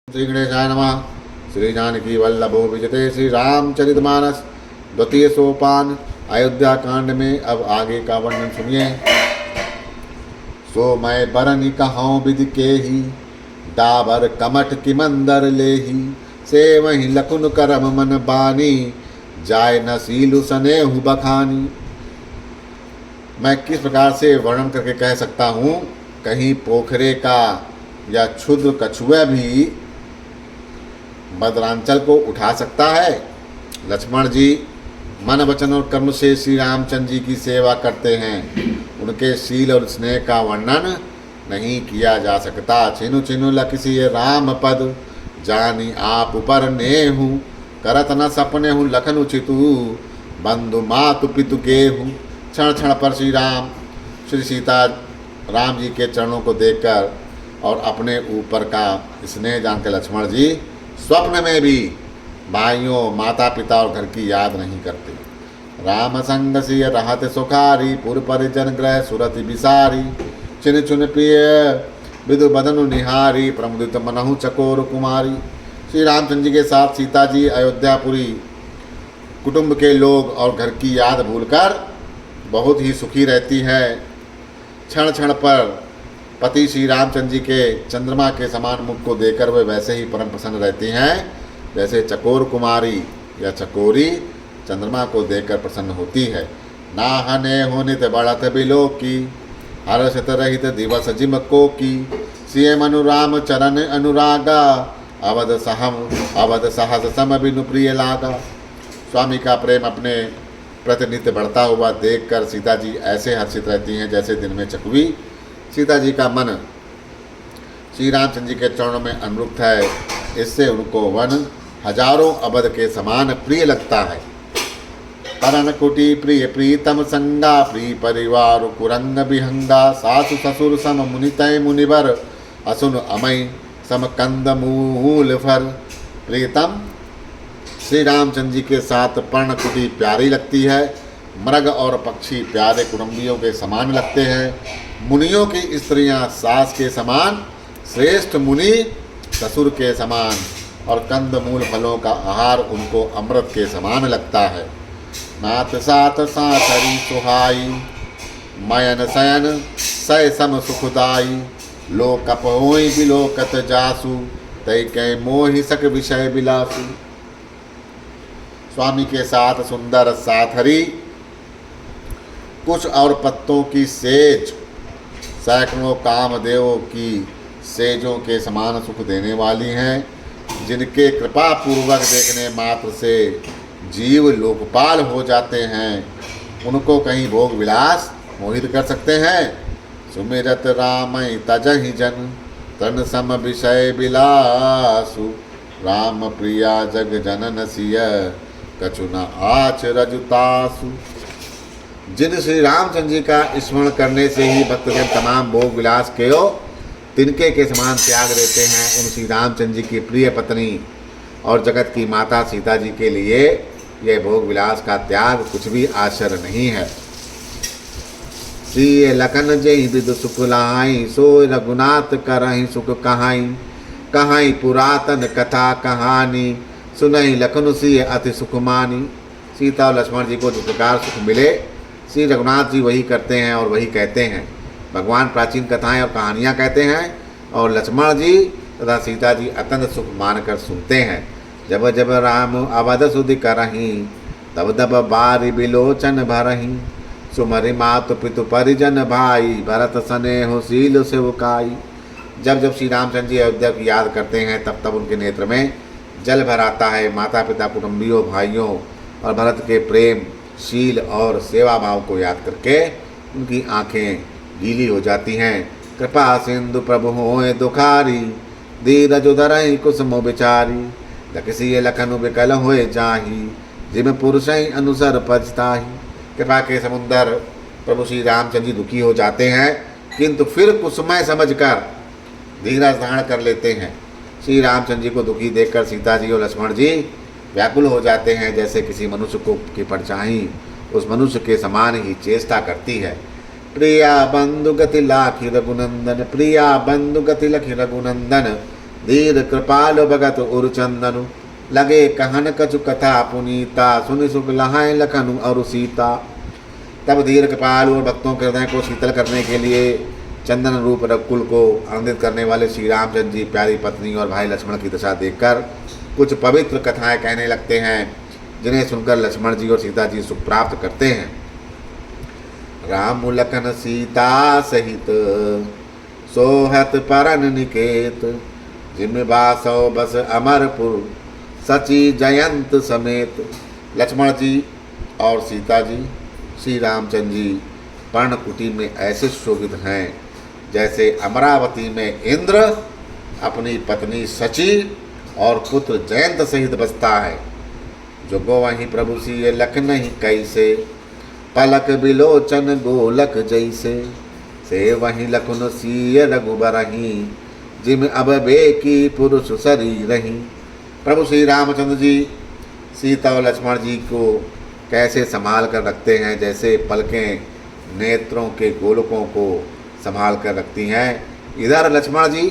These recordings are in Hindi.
श्री गणेशाय नमः। श्री जानकी वल्लभो विजते श्री रामचरितमानस द्वितीय सोपान अयोध्या कांड में अब आगे का वर्णन सुनिए। सो मैं बरन कहूँ विधि के ही डाबर कमठ की मंदर ले ही से वहीं लखुन करम मन बानी जाय न सीलु सनेहु बखानी। मैं किस प्रकार से वर्णन करके कह सकता हूँ, कहीं पोखरे का या क्षुद्र कछुआ भी बदरांचल को उठा सकता है। लक्ष्मण जी मन वचन और कर्म से श्री रामचंद्र जी की सेवा करते हैं। उनके शील और स्नेह का वर्णन नहीं किया जा सकता। छिनु छिनु लखसी राम पद जानी आप पर नेहु करत न सपने हूँ लखन उचितु बंधु मातु पितु गेहूँ। क्षण क्षण पर श्री सीता राम जी के चरणों को देखकर और अपने ऊपर का स्नेह जानकर लक्ष्मण जी स्वप्न में भी भाइयों माता पिता और घर की याद नहीं करते। राम संग सिय रहत सुखारी पुर परिजन ग्रह सुरति बिसारी चिन चुन प्रिय विदु बदनु निहारी प्रमुदित मनहु चकोर कुमारी। श्री रामचंद्र जी के साथ सीता जी अयोध्यापुरी कुटुंब के लोग और घर की याद भूलकर बहुत ही सुखी रहती है। क्षण क्षण पर पति श्री रामचंद्र जी के चंद्रमा के समान मुख को देखकर वे वैसे ही परम प्रसन्न रहती हैं जैसे चकोर कुमारी या चकोरी चंद्रमा को देखकर प्रसन्न होती है। नाहने होनित बढ़त बिलो की हर्षित रहित दिवस जिम को की सीएम अनुराम चरण अनुरागा अवध सहस सम बिनु प्रिय लागा। स्वामी का प्रेम अपने प्रतिनित्य बढ़ता हुआ देखकर सीता जी ऐसे हर्षित रहती हैं जैसे दिन में चकवी। सीता जी का मन श्री रामचंद्र जी के चरणों में अनुरुक्त है, इससे उनको वन हजारों अवध के समान प्रिय लगता है। परन कुटी प्रिय प्रीतम संगा प्रिय परिवार कुरंग विहंगा सासु ससुर सम मुनितय मुनिवर असुन अमय सम कंद मूल फर। प्रीतम श्री रामचंद्र जी के साथ पर्णकुटी प्यारी लगती है। मृग और पक्षी प्यारे कुटुंबियों के समान लगते हैं। मुनियों की स्त्रियां सास के समान, श्रेष्ठ मुनि ससुर के समान और कंद मूल फलों का आहार उनको अमृत के समान लगता है। नाथ सात साथरी सुहाई मयन शयन सय सम सुखदाई लोकप होई बिलोकत जासु तय कै मोहि सक विषय बिलासु। स्वामी के साथ सुंदर साथरी कुछ और पत्तों की सेज सैकड़ों कामदेवों की सेजों के समान सुख देने वाली हैं, जिनके कृपा पूर्वक देखने मात्र से जीव लोकपाल हो जाते हैं। उनको कहीं भोग विलास मोहित कर सकते हैं। सुमिरत रामय तजहि जन तन सम विषय बिलासु राम प्रिया जग जनन सिय कछु न आच रजुतासु। जिन श्री रामचंद्र जी का स्मरण करने से ही भक्तजन तमाम भोग विलास के तिनके के समान त्याग देते हैं, उन श्री रामचंद्र जी की प्रिय पत्नी और जगत की माता सीता जी के लिए यह भोग विलास का त्याग कुछ भी आश्चर्य नहीं है। श्री लखन जय विदु सुख लाई सोय रघुनाथ करहि सुख कहाई कहाई पुरातन कथा कहानी सुनहि लखन सिय अति सुख मानी। सीता और लक्ष्मण जी को जिस प्रकार सुख मिले श्री रघुनाथ जी वही करते हैं और वही कहते हैं। भगवान प्राचीन कथाएं और कहानियाँ कहते हैं और लक्ष्मण जी तथा सीता जी अत्यंत सुख मानकर सुनते हैं। जब जब राम अवध सुधि करही तब तब बारी बिलोचन भरही सुमरि मातु पितु परिजन भाई भरत स्नेह शील सेवकाई। जब जब श्री रामचंद्र जी अयोध्या की याद करते हैं तब तब उनके नेत्र में जल भर आता है। माता पिता कुटुंबियों भाइयों और भरत के प्रेम शील और सेवा भाव को याद करके उनकी आंखें गीली हो जाती हैं। कृपा सिंधु प्रभु होए दुखारी धीरज उधरहि कुसुम बिचारी लखसी लखनु बिकल होए जाही जिम पुरुष अनुसर पछताही। कृपा के समुंदर प्रभु श्री रामचंद्र जी दुखी हो जाते हैं, किंतु फिर कुसुमय समझकर धीरज धारण कर लेते हैं। श्री रामचंद्र जी को दुखी देखकर सीता जी और लक्ष्मण जी व्याकुल हो जाते हैं, जैसे किसी मनुष्य को की परछाई उस मनुष्य के समान ही चेष्टा करती है। प्रिया बंधु गति लाखी रघुनंदन प्रिया बंधु गति लखी रघुनंदन धीर कृपाल भगत उर चंदनु, लगे कहन कछु कथा पुनीता, सुनि सुख लहाय लखनु और सीता। तब धीर कृपाल और भक्तों के हृदय को शीतल करने के लिए चंदन रूप रघुकुल को आनंदित करने वाले श्री रामचंद्र जी प्यारी पत्नी और भाई लक्ष्मण की दशा देखकर कुछ पवित्र कथाएं कहने लगते हैं, जिन्हें सुनकर लक्ष्मण जी और सीता जी सुख प्राप्त करते हैं। राम लखन सीता सहित सोहत परन निकेत, जिम बासो बस अमरपुर सची जयंत समेत। लक्ष्मण जी और सीता जी श्री रामचंद्र जी पर्णकुटी में ऐसे शोभित हैं जैसे अमरावती में इंद्र अपनी पत्नी सची और पुत्र जयंत सहित बसता है। जो गो वहीं प्रभु सी लख नहीं कैसे, पलक बिलोचन गोलक जैसे, से वहीं लखन सीय रघुबरही, जिम अब बेकी पुरुष शरीर रही। प्रभु श्री रामचंद्र जी सीता और लक्ष्मण जी को कैसे संभाल कर रखते हैं, जैसे पलकें नेत्रों के गोलकों को संभाल कर रखती हैं। इधर लक्ष्मण जी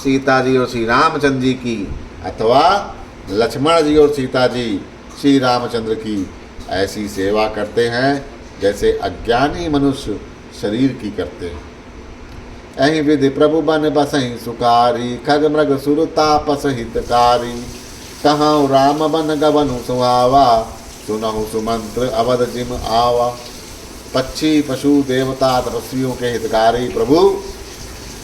सीता जी और श्री रामचंद्र जी की, अथवा लक्ष्मण जी और सीता जी श्री रामचंद्र की ऐसी सेवा करते हैं जैसे अज्ञानी मनुष्य शरीर की करते हैं। अहि विधि प्रभु बन बसहि सुकारी, खग मृग सुर तापस हितकारी, कहाँ राम बन गवनु सुहावा, सुनहु सुमंत्र अवध जिम आवा। पक्षी पशु देवता तपस्वियों के हितकारी प्रभु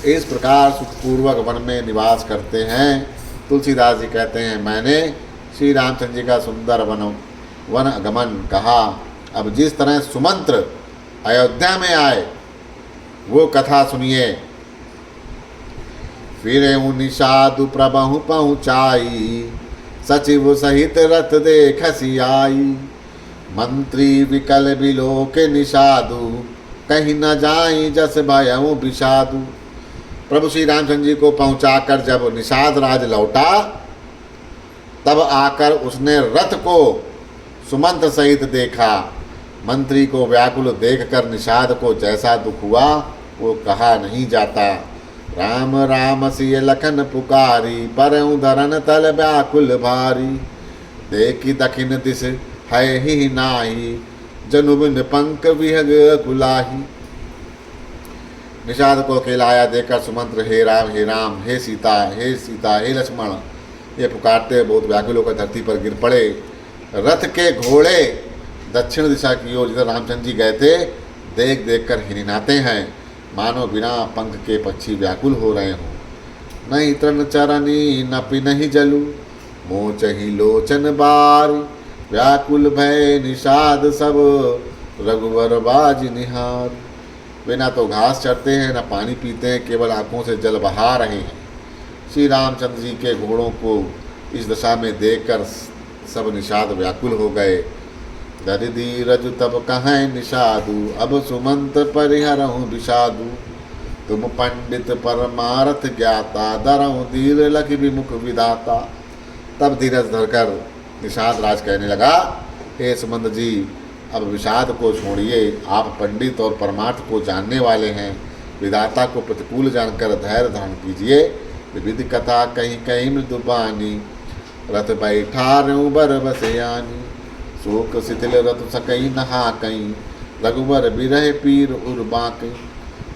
इस प्रकार सुखपूर्वक वन में निवास करते हैं। तुलसीदास जी कहते हैं, मैंने श्री रामचंद्र जी का सुंदर वन गमन कहा। अब जिस तरह सुमंत्र अयोध्या में आए वो कथा सुनिए। फिर निषादु प्रभु पहुँचाई, सचिव सहित रथ देखसी आई, मंत्री विकल बिलो के निषादु, कहीं न जाई जस भयऊ विषादु। प्रभु श्री रामचंद्र जी को पहुंचाकर जब निषाद राज लौटा, तब आकर उसने रथ को सुमंत्र सहित देखा। मंत्री को व्याकुल देखकर निषाद को जैसा दुख हुआ वो कहा नहीं जाता। राम राम सिय लखन पुकारी, परऊँ धरन तल व्याकुल भारी, देखी दखिन दिस है ही नाही, जनुबिन पंख विहग कुलाही। निषाद को अकेलाया देखकर सुमंत्र हे राम, हे सीता, हे सीता, हे लक्ष्मण ये पुकारते बहुत व्याकुल होकर धरती पर गिर पड़े। रथ के घोड़े दक्षिण दिशा की ओर जिधर रामचंद्र जी गए थे देख देख कर हिनहिनाते हैं, मानो बिना पंख के पक्षी व्याकुल हो रहे हों। नहीं तृण चरनी नपि नहीं जलू, मोचही लोचन बार, व्याकुल भय निषाद सब रघुवर बाज निहार। वे ना तो घास चरते हैं न पानी पीते हैं, केवल आंखों से जल बहा रहे हैं। श्री रामचंद्र जी के घोड़ों को इस दशा में देखकर सब निषाद व्याकुल हो गए। दरिदी रज तब कहें निषादु, अब सुमंत परिहरहु विषादु, तुम पंडित परमारथ ज्ञाता, दरहु धीर लख विमुख विधाता। तब धीरज धरकर निषाद राज कहने लगा, हे सुमंत जी अब विषाद को छोड़िए, आप पंडित और परमार्थ को जानने वाले हैं, विधाता को प्रतिकूल जानकर धैर्य धारण कीजिए। विविध कथा कहीं कहीं मृदुबानी, रथ बैठा र्यों बर बसयानी, शोक शिथिल रथ सकई नहा कहीं, रघुवर बिरह पीर उर्बाक।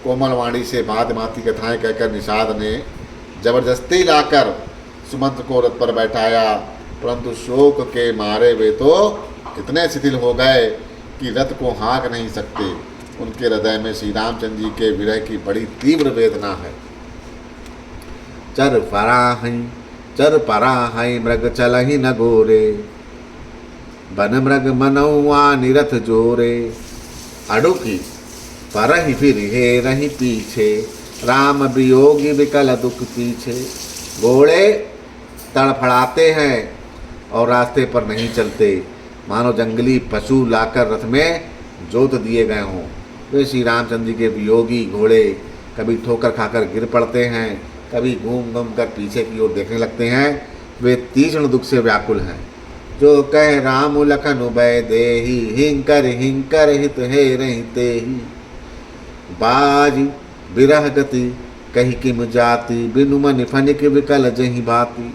कोमल वाणी से भांति भांति कथाएं कहकर निषाद ने जबरदस्ती लाकर सुमंत्र को रथ पर बैठाया, परंतु शोक के मारे वे तो इतने शिथिल हो गए कि रथ को हाँक नहीं सकते। उनके हृदय में श्री रामचंद्र जी के विरह की बड़ी तीव्र वेदना है। चर पराहई मृग चलहि न गोरे, बन मृग मनौआ निरथ जोरे, अडुकी परहि फिर हे रही पीछे, राम वियोगी विकल दुख पीछे। घोड़े तड़फड़ाते हैं और रास्ते पर नहीं चलते, मानो जंगली पशु लाकर रथ में जोत दिए गए हों। वे श्री रामचंद्र जी के वियोगी घोड़े कभी ठोकर खाकर गिर पड़ते हैं, कभी घूम घूम कर पीछे की ओर देखने लगते हैं। वे तीक्ष्ण दुख से व्याकुल हैं। जो कह राम लखन उभय देहि, हिंकर हिंकर हित हे रहिते ही, बाज बिरह गति कही किम जाति, बिनु मन फनिक विकल जही भांति।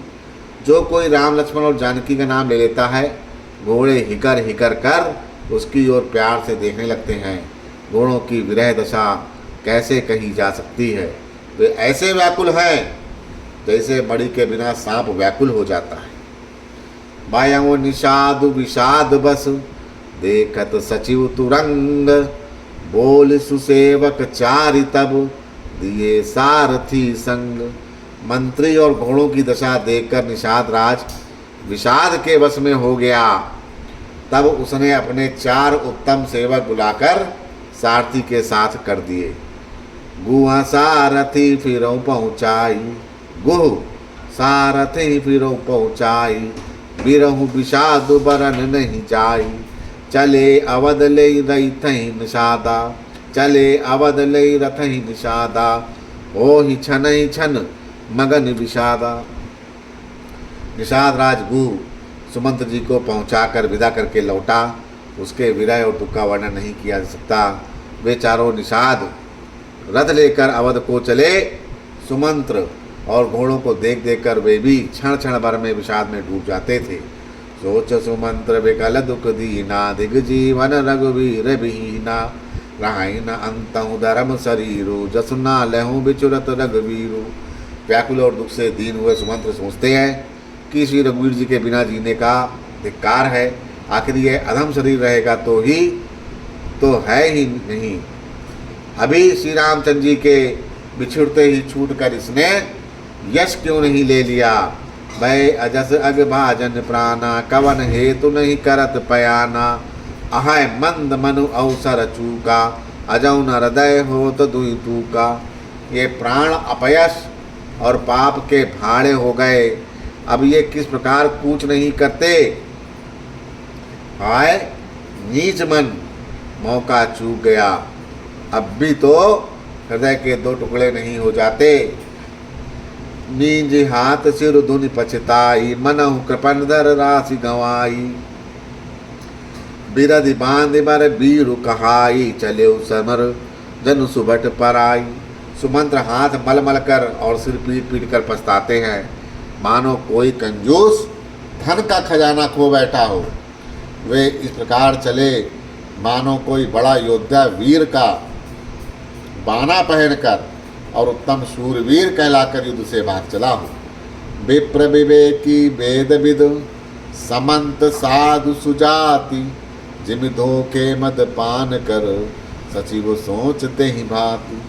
जो कोई राम लक्ष्मण और जानकी का नाम ले लेता है, घोड़े हिकर हिकर कर उसकी ओर प्यार से देखने लगते हैं। घोड़ों की विरह दशा कैसे कही जा सकती है। वे ऐसे व्याकुल हैं जैसे मणि के बिना सांप व्याकुल हो जाता है। बायों निषाद विषाद बस, देखत सचिव तुरंग। बोल सुसेवक चारि तब, दिए सारथी संग। मंत्री और घोड़ों की दशा देखकर निषाद राज विषाद के वश में हो गया। तब उसने अपने 4 उत्तम सेवक बुलाकर सारथी के साथ कर दिए। गुहा सारथी फिरौ पहुँचाई, गुह सारथी फिरौ पहुँचाई। बिरहु विषाद बरन नहीं जाई, चले अवध ले रही थही निषादा। चले अवध ले रथही निषादा, हो ही छन मगन विषादा। निषाद राज गुह सुमंत्र जी को पहुंचाकर विदा करके लौटा। उसके विरह और दुख का वर्णन नहीं किया जा सकता। वे चारों निषाद रथ लेकर अवध को चले। सुमंत्र और घोड़ों को देख देख कर वे भी क्षण क्षण भर में विषाद में डूब जाते थे। सोच सुमंत्र विकल दुख दीना, दिग जीवन रघुवीर विहीना। रहाई न अंतहु धर्म शरीरो, जसुना लहू बिचुरत रघुवीरो। व्याकुल और दुख से दीन हुए सुमंत्र सोचते हैं कि श्री रघुवीर जी के बिना जीने का धिक्कार है। आखिर ये अधम शरीर रहेगा तो है ही नहीं। अभी श्री रामचंद्र जी के बिछुड़ते ही छूट कर इसने यश क्यों नहीं ले लिया। भय अजस अग भाजन प्राणा, कवन हेतु नहीं करत पयाना। अहय मंद मनु अवसर चूका, अजौ न हृदय हो तो दुई तूका। ये प्राण अपयश और पाप के भाड़े हो गए। अब ये किस प्रकार कूच नहीं करते। हाय नीच मन, मौका चूक गया। अब भी तो हृदय के 2 टुकड़े नहीं हो जाते। नींज हाथ सिर धुनि पछताई, मनहु कृपन धर राशि गंवाई। बिरधि बांध बर बीरु कहाई, चले समर जनु सुबट पराई। सुमंत्र हाथ मल मल कर और सिर पीट पीट कर पछताते हैं, मानो कोई कंजूस धन का खजाना खो बैठा हो। वे इस प्रकार चले मानो कोई बड़ा योद्धा वीर का बाना पहनकर और उत्तम शूरवीर कहलाकर युद्ध से भाग चला हो। विप्र विवेकी वेद विद, समंत साधु सुजाति। जिम धोखे मद पान कर, सचिव सोचते ही भांति।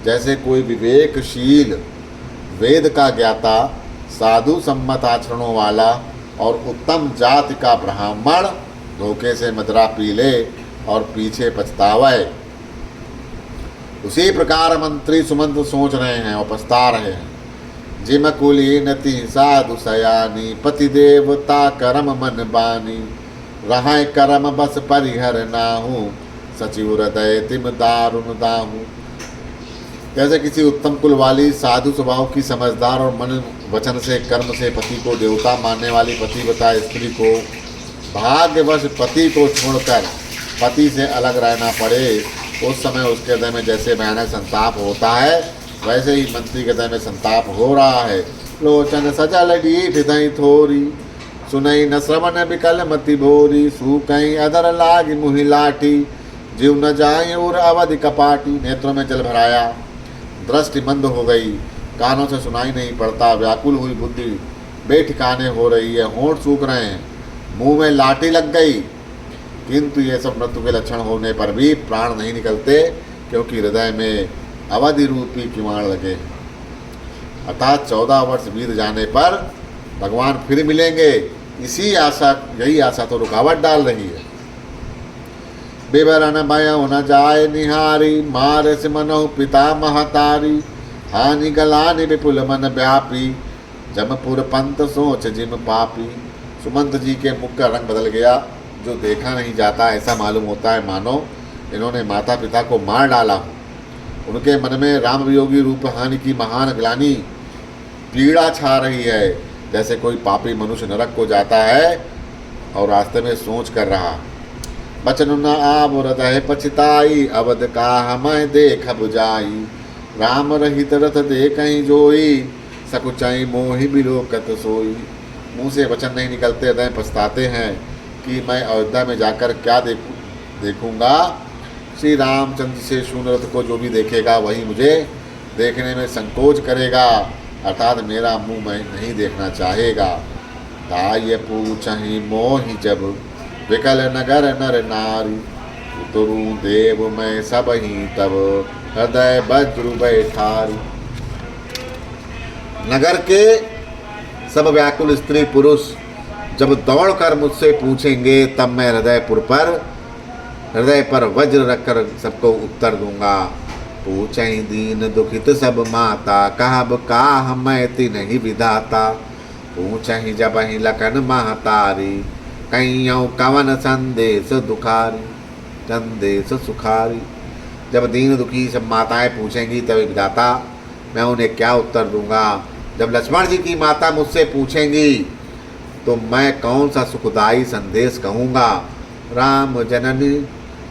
जैसे कोई विवेकशील वेद का ज्ञाता, साधु सम्मत आचरणों वाला और उत्तम जाति का ब्राह्मण धोखे से मदरा पी ले और पीछे पछतावे, उसी प्रकार मंत्री सुमंत्र सोच रहे हैं और पछता रहे हैं। जिम कुलीनति साधु सयानी, पति देवता करम मन बानी। रहाय करम बस परिहर नाहू, सचिव हृदय तिम दारुण दाहू। जैसे किसी उत्तम कुल वाली साधु स्वभाव की समझदार और मन वचन से कर्म से पति को देवता मानने वाली पतिव्रता स्त्री को भाग्यवश पति को छोड़कर पति से अलग रहना पड़े, उस समय उसके हृदय में जैसे भयानक संताप होता है, वैसे ही मंत्री के हृदय में संताप हो रहा है। लोचन सजल डीठ दई थोरी, सुनई न श्रवण विकल मति भोरी। सूकई अधर लाग मुहि लाठी, जीव न जाए उर अवधि कपाटी। नेत्रों में जल भराया, दृष्टि मंद हो गई, कानों से सुनाई नहीं पड़ता। व्याकुल हुई बुद्धि बेठिकाने हो रही है, होंठ सूख रहे हैं, मुंह में लाठी लग गई। किंतु ये सब मृत्यु के लक्षण होने पर भी प्राण नहीं निकलते, क्योंकि हृदय में अवधि रूपी किवाड़ लगे। अर्थात 14 वर्ष बीत जाने पर भगवान फिर मिलेंगे, इसी आशा, यही आशा तो रुकावट डाल रही है। विवरण भयो न जाय निहारी, मार से मनहु पिता महतारी। हानि गलानि विपुल मन व्यापी, जमपुर पंत सोच जिम पापी। सुमंत जी के मुख का रंग बदल गया, जो देखा नहीं जाता, ऐसा मालूम होता है मानो इन्होंने माता पिता को मार डाला हो। उनके मन में राम वियोगी रूप हानि की महान ग्लानि पीड़ा छा रही है, जैसे कोई पापी मनुष्य नरक को जाता है और रास्ते में सोच कर रहा। बचन न आब हृदय पछताई, अवध का हमें देख बुझाई। राम रहित रथ दे कहीं जोई, सकुचाई मोहि बिलोकत सोई। मुँह से वचन नहीं निकलते, हृदय पछताते हैं कि मैं अयोध्या में जाकर क्या देखूंगा। श्री रामचंद्र से शून्य रथ को जो भी देखेगा वही मुझे देखने में संकोच करेगा, अर्थात मेरा मुंह मैं नहीं देखना चाहेगा। ताय पूछहि मोहि जब, विकल नगर नर नारी, उतरू देव मैं सब ही तब, हृदय वज्र बैठारी। नगर के सब व्याकुल स्त्री पुरुष जब दौड़कर मुझसे पूछेंगे, तब मैं हृदय पर वज्र रखकर सबको उत्तर दूंगा। पूछहि दीन दुखित सब माता, कहब काह मैं तिन्हि विधाता। पूछहि जबहि लखन महतारी, कहियौ कवन संदेश सुखारी। जब दीन दुखी सब माताएं पूछेंगी तब विधाता मैं उन्हें क्या उत्तर दूंगा। जब लक्ष्मण जी की माता मुझसे पूछेंगी तो मैं कौन सा सुखदायी संदेश कहूँगा। राम जननी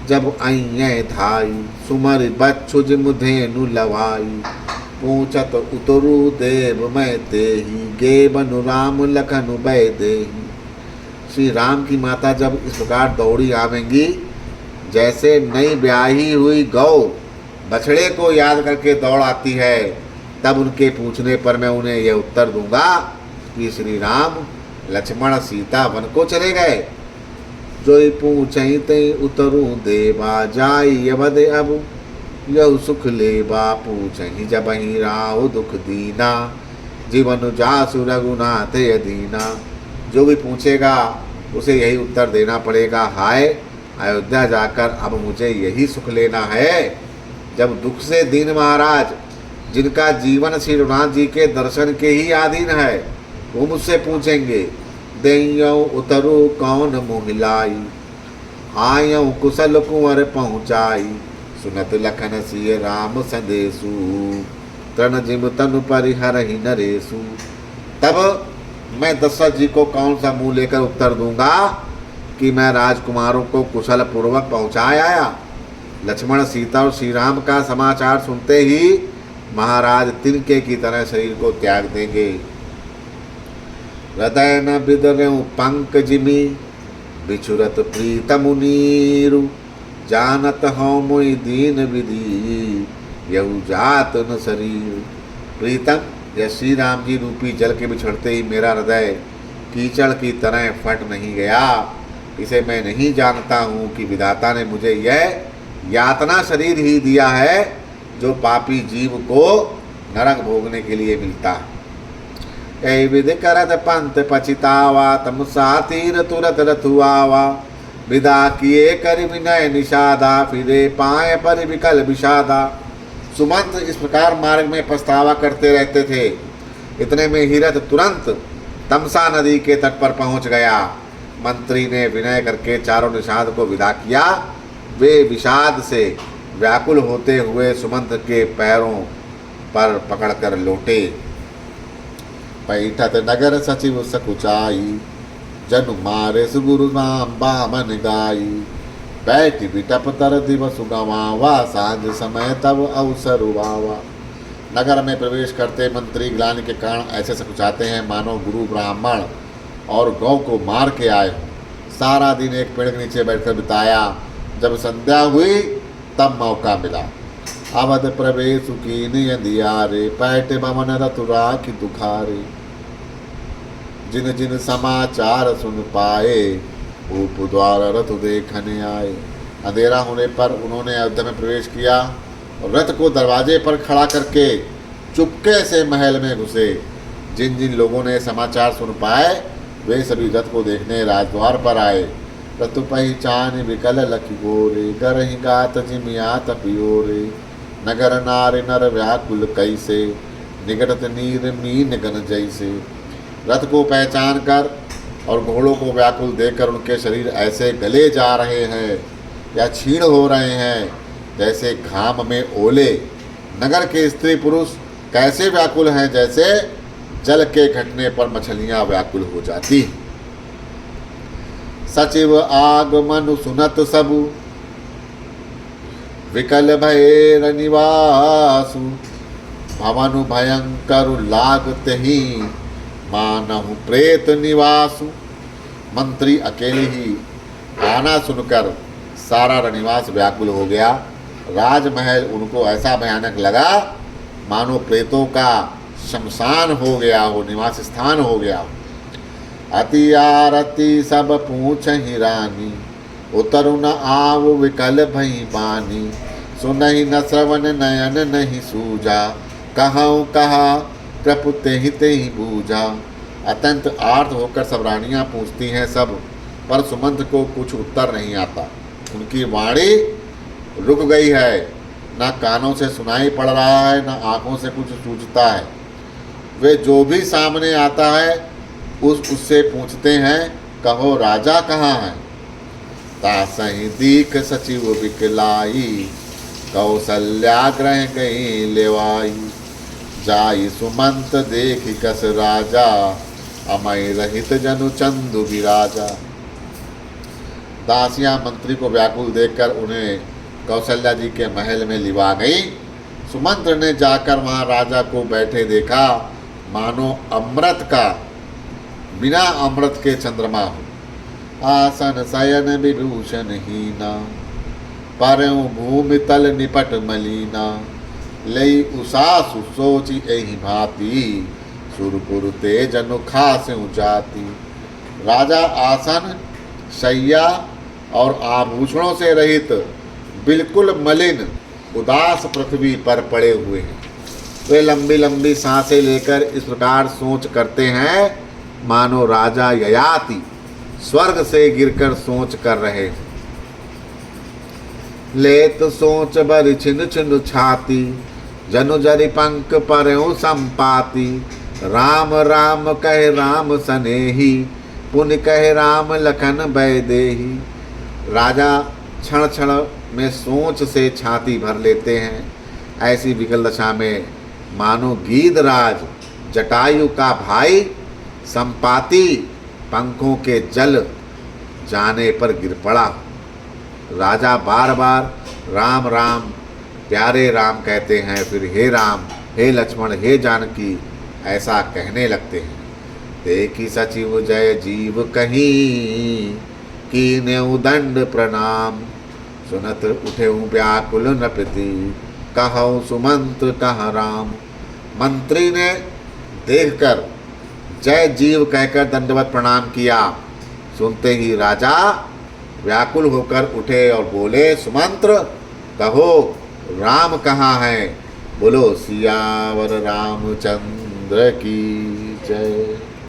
जब अइयै धाई, सुमर बच्छु जिम धेनु लवाई। पूछत उतरु देव मैं तेहि, गे बनु राम लखन बै देहि। श्री राम की माता जब इस प्रकार दौड़ी आवेंगी, जैसे नई ब्याही हुई गौ बछड़े को याद करके दौड़ आती है, तब उनके पूछने पर मैं उन्हें यह उत्तर दूंगा कि श्री राम लक्ष्मण सीता वन को चले गए। जोई पूछहि तई उतरू देवा, जाई अवध अब यहु सुख लेबा। पूछहि जबहि राहु दुख दीना, जीवन जासु रघुनाथ यदीना। जो भी पूछेगा उसे यही उत्तर देना पड़ेगा, हाय अयोध्या जाकर अब मुझे यही सुख लेना है। जब दुख से दीन महाराज, जिनका जीवन श्री रघुनाथ जी के दर्शन के ही अधीन है, वो मुझसे पूछेंगे, देयौ उतरु कौन मोहिलाई, आयौ कुशल कुंवर पहुँचाई। सुनत लखन सिय राम संदेशु, तृण जिम तनु परिहरहि नरेशु। तब मैं दशरथ जी को कौन सा मुंह लेकर उत्तर दूंगा कि मैं राजकुमारों को कुशल पूर्वक पहुँचा आया। लक्ष्मण सीता और श्री राम का समाचार सुनते ही महाराज तिनके की तरह शरीर को त्याग देंगे। हृदय न बिदरऊं पंक जिमी, बिछुरत प्रीतमु नीरु। जानत हूँ मुई दीन विधि, यहु जात न शरीर। प्रीतम, यह श्री राम जी रूपी जल के बिछड़ते ही मेरा हृदय कीचड़ की तरह फट नहीं गया। इसे मैं नहीं जानता हूँ कि विधाता ने मुझे यह यातना शरीर ही दिया है जो पापी जीव को नरक भोगने के लिए मिलता है। ऐ विधि करत पंथ पछितावा, तम सातीर तुरत रथुआवा। विदा किए कर विनय निषादा, फिरे पाए पर विकल विषादा। सुमंत इस प्रकार मार्ग में पछतावा करते रहते थे। इतने में ही रथ तुरंत तमसा नदी के तट पर पहुंच गया। मंत्री ने विनय करके चारों निषाद को विदा किया। वे विषाद से व्याकुल होते हुए सुमंत के पैरों पर पकड़कर लौटे। पैठत नगर सचिव सकुचाई, जनु मारे सुगुरु नाम बामन गाई। बैठ बिटप तर दिवस गवावा, सांझ समय तब अवसर हुआवा। नगर में प्रवेश करते मंत्री ग्लानि के कारण ऐसे सकुचाते हैं मानो गुरु ब्राह्मण और गौ को मार के आए। सारा दिन एक पेड़ के नीचे बैठकर बिताया। जब संध्या हुई तब मौका मिला। अवध प्रवेश कीन अंधियारे, पैठ बमन रतुरा की दुखारे। जिन जिन समाचार सुन पाए, ऊप द्वार रथ देखने आए। अंधेरा होने पर उन्होंने अयोध्या में प्रवेश किया और रथ को दरवाजे पर खड़ा करके चुपके से महल में घुसे। जिन जिन लोगों ने समाचार सुन पाए वे सभी रथ को देखने राजद्वार पर आए। रतु पहचान विकल लखी गोरे, गरहि गात जिमिया तपियोरे। नगर नार नर व्याकुल कैसे, निगटत नीर मीन गन जैसे। रथ को पहचान कर और घोड़ों को व्याकुल देखकर उनके शरीर ऐसे गले जा रहे हैं या क्षीण हो रहे हैं जैसे घाम में ओले। नगर के स्त्री पुरुष कैसे व्याकुल हैं जैसे जल के घटने पर मछलियां व्याकुल हो जाती। सचिव आगमन सुनत सबु, विकल भय निवासु। भवन भयंकर लागत ही, मानहु प्रेत निवासु। मंत्री अकेले ही आना सुनकर सारा रनिवास व्याकुल हो गया। राजमहल उनको ऐसा भयानक लगा मानो प्रेतों का शमशान हो गया हो, निवास स्थान हो गया हो। अति आरती सब पूछ ही रानी, उतरु न आव विकल भई बानी। सुनहि न श्रवण नयन नहीं सूझा, कहूँ कहा कृपु तेहि तेहि बूझा। अत्यंत आर्त होकर सब रानियां पूछती हैं सब, पर सुमंत को कुछ उत्तर नहीं आता। उनकी वाणी रुक गई है, न कानों से सुनाई पड़ रहा है, न आँखों से कुछ सूझता है। वे जो भी सामने आता है उससे पूछते हैं, कहो राजा कहाँ है। तासहि दीख सचिव बिकलाई, कौशल्या ग्रह गई लेवाई। जाई सुमंत देखि कस राजा, अमय रहित जनु चंदु विराजा। दासियां मंत्री को व्याकुल देखकर उन्हें कौशल्या जी के महल में लिवा गई। सुमंत्र ने जाकर वहां राजा को बैठे देखा, मानो अमृत का बिना अमृत के चंद्रमा हो। आसन शयन विभूषण हीना, परऊ भूमि तल निपट मलीना। लई उषासु सोचि एहि भांति, सुरपुर तेज खास्यु जाति। राजा आसन शैया और आभूषणों से रहित बिल्कुल मलिन उदास पृथ्वी पर पड़े हुए हैं। वे लंबी लंबी सांसें लेकर इस प्रकार सोच करते हैं मानो राजा ययाति स्वर्ग से गिरकर सोच कर रहे। लेत सोच बर छिन छिन छाती, जनु जरि पंख परऊ संपाति। राम राम कह राम सनेही, पुनि कह राम लखन बैदेही। राजा क्षण क्षण में सोच से छाती भर लेते हैं। ऐसी विकल दशा में मानो गीधराज जटायु का भाई संपाति पंखों के जल जाने पर गिर पड़ा। राजा बार बार राम राम प्यारे राम कहते हैं, फिर हे राम, हे लक्ष्मण, हे जानकी ऐसा कहने लगते हैं। देखी सचिव जय जीव कहीं, कीन्यु दंड प्रणाम। सुनत उठे व्याकुल नृपति, कहूँ सुमंत्र कह राम। मंत्री ने देखकर जय जीव कहकर दंडवत प्रणाम किया। सुनते ही राजा व्याकुल होकर उठे और बोले, सुमंत्र कहो राम कहाँ है। बोलो सियावर रामचंद्र की जय।